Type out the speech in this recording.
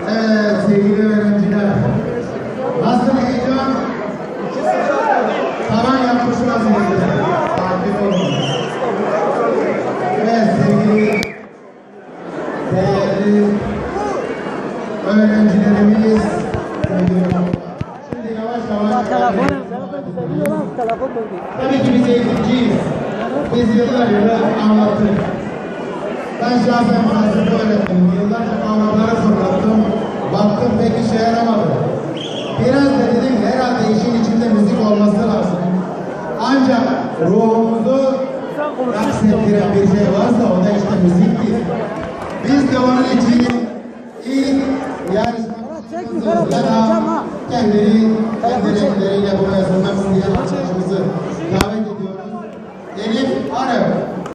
Evet sevgili öğrenciler. Nasıl heyecan? Tavan yapmış vaziyette. Takip olun. Evet sevgili değerli öğrencilerimiz. Şimdi yavaş yavaş. Tabii ki biz eğitimciyiz. Biz yıllar anlattık. Ben şahsen felsefe öğretmenim. Yıllarca kavramlara sorattım. Baktım pek işe yaramadı. Biraz da dedim herhalde işin içinde müzik olması lazım. Ancak ruhumuzu aksettiren bir şey varsa o da işte müziktir. Biz de onun için ilk yarışmamızı ya da kendi renkleriyle buraya sunmak isteyen arkadaşımızı davet ediyoruz. Elif Arap.